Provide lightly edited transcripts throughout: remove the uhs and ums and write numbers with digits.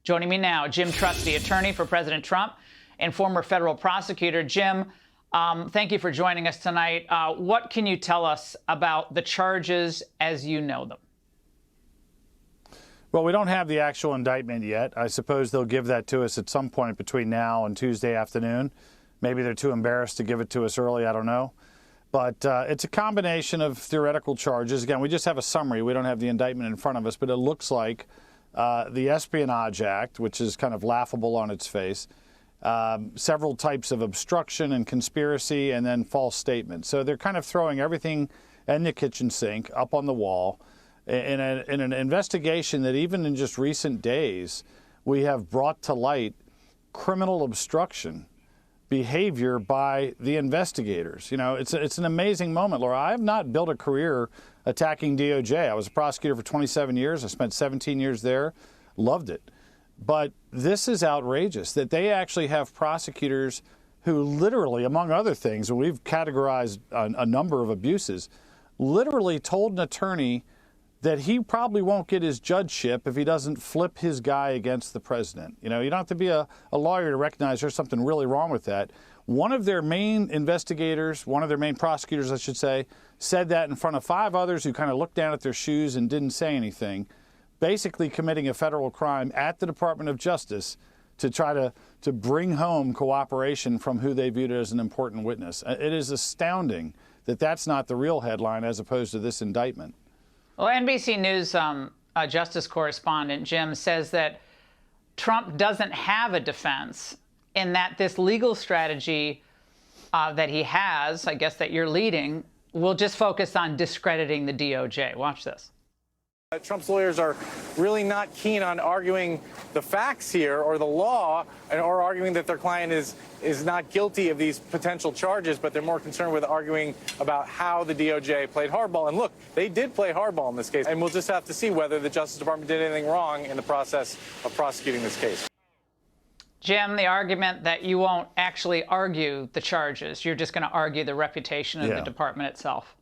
Joining me now, Jim Trusty, attorney for President Trump and former federal prosecutor. Jim, thank you for joining us tonight. What can you tell us about the charges as you know them? Well, we don't have the actual indictment yet. I suppose they'll give that to us at some point between now and Tuesday afternoon. Maybe they're too embarrassed to give it to us early. I don't know. But it's a combination of theoretical charges. Again, we just have a summary. We don't have the indictment in front of us, but it looks like the Espionage Act, which is kind of laughable on its face, several types of obstruction and conspiracy, and then false statements. So they're kind of throwing everything in the kitchen sink up on the wall in an investigation that even in just recent days, we have brought to light criminal obstruction behavior by the investigators. You know, it's an amazing moment, Laura. I have not built a career attacking DOJ. I was a prosecutor for 27 years. I spent 17 years there. Loved it. But this is outrageous that they actually have prosecutors who literally, among other things, and we've categorized a number of abuses, literally told an attorney that he probably won't get his judgeship if he doesn't flip his guy against the president. You know, you don't have to be a lawyer to recognize there's something really wrong with that. One of their main investigators, one of their main prosecutors, I should say, said that in front of 5 others who kind of looked down at their shoes and didn't say anything, basically committing a federal crime at the Department of Justice to try to bring home cooperation from who they viewed as an important witness. It is astounding that that's not the real headline as opposed to this indictment. Well, NBC News justice correspondent Jim says that Trump doesn't have a defense and that this legal strategy that he has, I guess that you're leading, will just focus on discrediting the DOJ. Watch this. Trump's lawyers are really not keen on arguing the facts here or the law or arguing that their client is not guilty of these potential charges, but they're more concerned with arguing about how the DOJ played hardball. And look, they did play hardball in this case, and we'll just have to see whether the Justice Department did anything wrong in the process of prosecuting this case. Jim, the argument that you won't actually argue the charges, you're just going to argue the reputation of the department itself.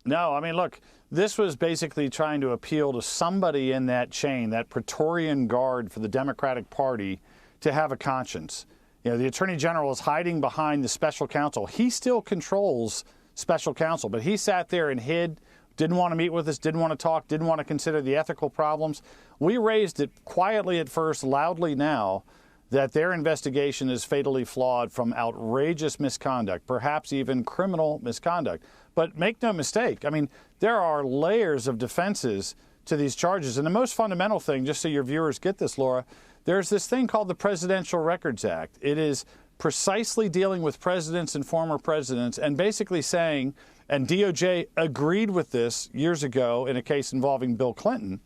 No, I mean, look, this was basically trying to appeal to somebody in that chain, that Praetorian Guard for the Democratic Party, to have a conscience. You know, the Attorney General is hiding behind the special counsel. He still controls special counsel, but he sat there and hid, didn't want to meet with us, didn't want to talk, didn't want to consider the ethical problems. We raised it quietly at first, loudly now, that their investigation is fatally flawed from outrageous misconduct, perhaps even criminal misconduct. But make no mistake, I mean, there are layers of defenses to these charges. And the most fundamental thing, just so your viewers get this, Laura, there's this thing called the Presidential Records Act. It is precisely dealing with presidents and former presidents and basically saying, and DOJ agreed with this years ago in a case involving Bill Clinton,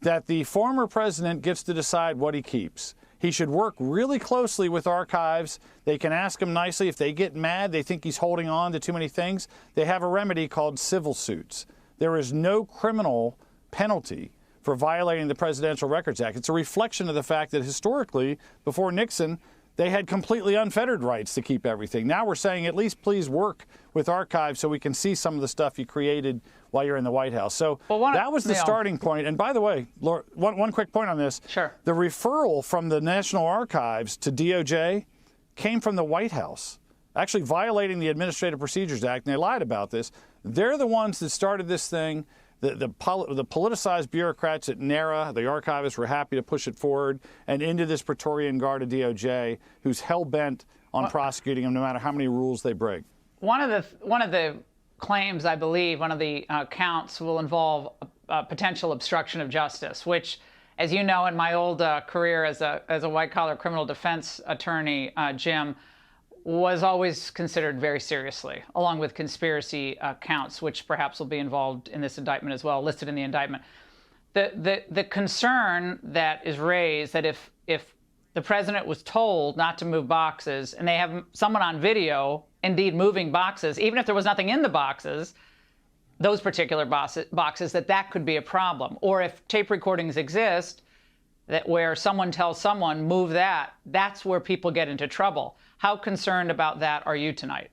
that the former president gets to decide what he keeps. He should work really closely with archives. They can ask him nicely. If they get mad, they think he's holding on to too many things, they have a remedy called civil suits. There is no criminal penalty for violating the Presidential Records Act. It's a reflection of the fact that historically, before Nixon, they had completely unfettered rights to keep everything. Now we're saying at least please work with archives so we can see some of the stuff you created while you're in the White House. So that was the starting point. And by the way, Laura, one quick point on this. Sure. The referral from the National Archives to DOJ came from the White House, actually violating the Administrative Procedures Act, and they lied about this. They're the ones that started this thing. The politicized bureaucrats at NARA, the archivists, were happy to push it forward and into this Praetorian Guard of DOJ, who's hell-bent on prosecuting them no matter how many rules they break. One of the claims, I believe, one of the counts will involve potential obstruction of justice, which, as you know, in my old career as a white-collar criminal defense attorney, Jim, was always considered very seriously, along with conspiracy counts, which perhaps will be involved in this indictment as well, listed in the indictment. The concern that is raised that if the president was told not to move boxes and they have someone on video indeed moving boxes, even if there was nothing in the boxes, those particular boxes, that could be a problem. Or if tape recordings exist that where someone tells someone, move that, that's where people get into trouble. How concerned about that are you tonight?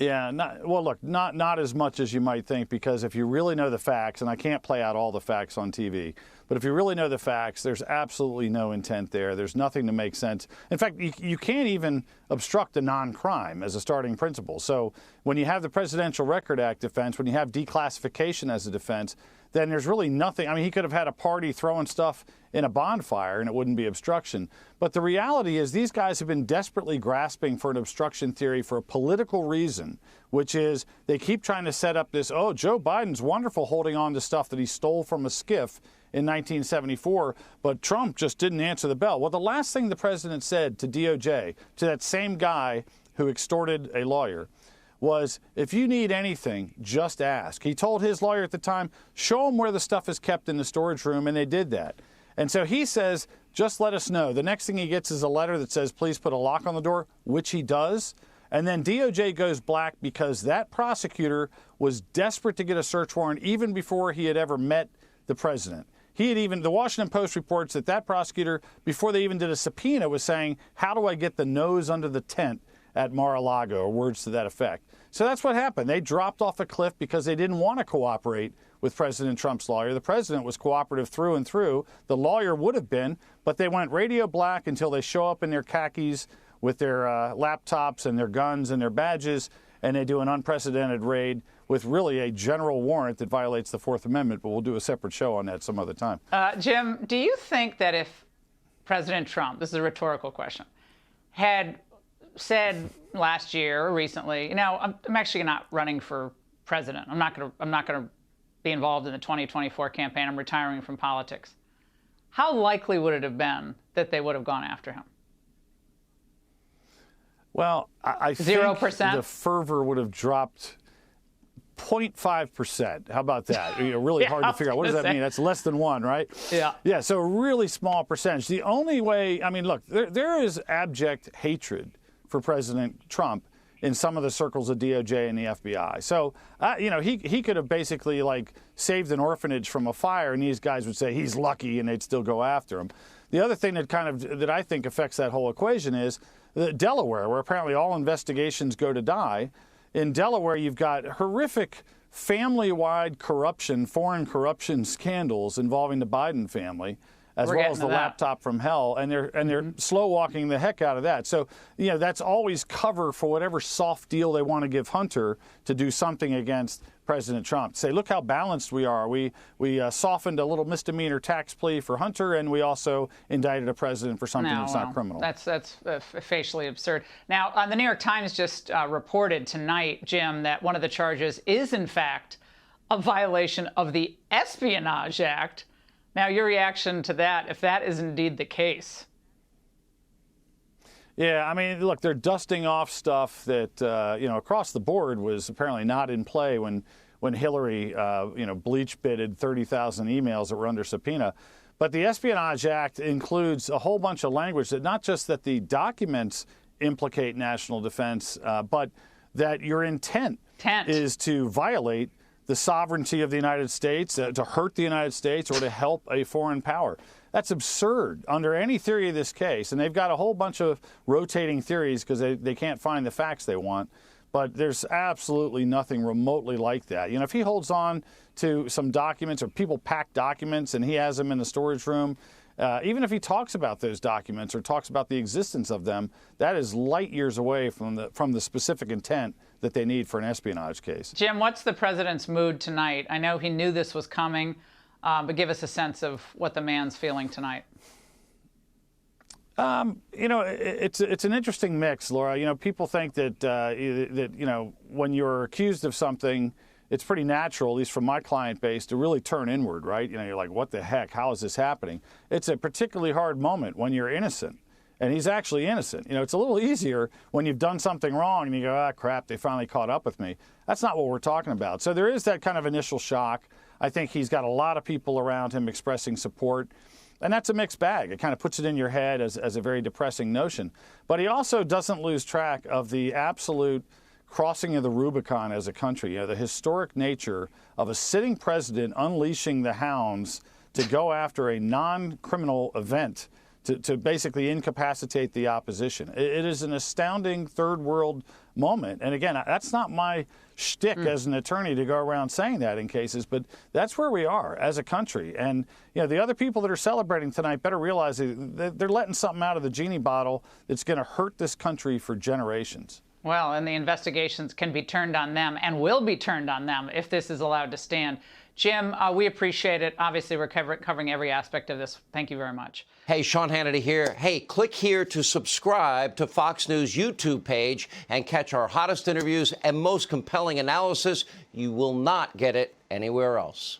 Yeah, well, look, not as much as you might think, because if you really know the facts, and I can't play out all the facts on TV, But if you really know the facts, there's absolutely no intent there. There's nothing to make sense. In fact, you can't even obstruct a non-crime as a starting principle. So when you have the Presidential Record Act defense, when you have declassification as a defense, then there's really nothing. I mean, he could have had a party throwing stuff in a bonfire and it wouldn't be obstruction. But the reality is these guys have been desperately grasping for an obstruction theory for a political reason, which is they keep trying to set up this, oh, Joe Biden's wonderful holding on to stuff that he stole from a skiff in 1974, but Trump just didn't answer the bell. Well, the last thing the president said to DOJ, to that same guy who extorted a lawyer, was, if you need anything, just ask. He told his lawyer at the time, show him where the stuff is kept in the storage room, and they did that. And so he says, just let us know. The next thing he gets is a letter that says, please put a lock on the door, which he does. And then DOJ goes black because that prosecutor was desperate to get a search warrant even before he had ever met the president. The Washington Post reports that prosecutor, before they even did a subpoena, was saying, how do I get the nose under the tent at Mar-a-Lago, or words to that effect. So that's what happened. They dropped off a cliff because they didn't want to cooperate with President Trump's lawyer. The president was cooperative through and through. The lawyer would have been, but they went radio black until they show up in their khakis with their laptops and their guns and their badges, and they do an unprecedented raid with really a general warrant that violates the Fourth Amendment, but we'll do a separate show on that some other time. Jim, do you think that if President Trump, this is a rhetorical question, had said last year or recently, I'm actually not running for president. I'm not going to be involved in the 2024 campaign. I'm retiring from politics. How likely would it have been that they would have gone after him? Well, I 0%? think the fervor would have dropped 0.5%. How about that? Really hard to figure out. What does that mean? That's less than 1, right? Yeah. Yeah, so a really small percentage. The only way, look, there is abject hatred for President Trump in some of the circles of DOJ and the FBI. So, he could have basically saved an orphanage from a fire, and these guys would say he's lucky, and they'd still go after him. The other thing that I think affects that whole equation is Delaware, where apparently all investigations go to die. In Delaware, you've got horrific family-wide corruption, foreign corruption scandals involving the Biden family, as well as the laptop from hell, and they're slow walking the heck out of that. So, that's always cover for whatever soft deal they want to give Hunter to do something against President Trump. Say, look how balanced we are. We softened a little misdemeanor tax plea for Hunter, and we also indicted a president for something that's not criminal. That's facially absurd. Now, the New York Times just reported tonight, Jim, that one of the charges is, in fact, a violation of the Espionage Act. Now, your reaction to that, if that is indeed the case? Yeah, look, they're dusting off stuff that, across the board was apparently not in play when Hillary, bleach-bitted 30,000 emails that were under subpoena. But the Espionage Act includes a whole bunch of language that not just that the documents implicate national defense, but that your intent is to violate the sovereignty of the United States, to hurt the United States, or to help a foreign power. That's absurd under any theory of this case. And they've got a whole bunch of rotating theories because they can't find the facts they want. But there's absolutely nothing remotely like that. If he holds on to some documents, or people pack documents and he has them in the storage room, even if he talks about those documents or talks about the existence of them, that is light years away from the specific intent that they need for an espionage case. Jim, what's the president's mood tonight? I know he knew this was coming, but give us a sense of what the man's feeling tonight. It's an interesting mix, Laura. People think that when you're accused of something, it's pretty natural, at least from my client base, to really turn inward, right? You're like, what the heck? How is this happening? It's a particularly hard moment when you're innocent. And he's actually innocent. It's a little easier when you've done something wrong and you go, ah, crap, they finally caught up with me. That's not what we're talking about. So there is that kind of initial shock. I think he's got a lot of people around him expressing support. And that's a mixed bag. It kind of puts it in your head as a very depressing notion. But he also doesn't lose track of the absolute crossing of the Rubicon as a country. The historic nature of a sitting president unleashing the hounds to go after a non-criminal event to basically incapacitate the opposition. It is an astounding third world moment. And again, that's not my shtick as an attorney to go around saying that in cases, but that's where we are as a country. And the other people that are celebrating tonight better realize that they're letting something out of the genie bottle that's going to hurt this country for generations. Well, and the investigations can be turned on them and will be turned on them if this is allowed to stand. Jim, we appreciate it. Obviously, we're covering every aspect of this. Thank you very much. Hey, Sean Hannity here. Hey, click here to subscribe to Fox News YouTube page and catch our hottest interviews and most compelling analysis. You will not get it anywhere else.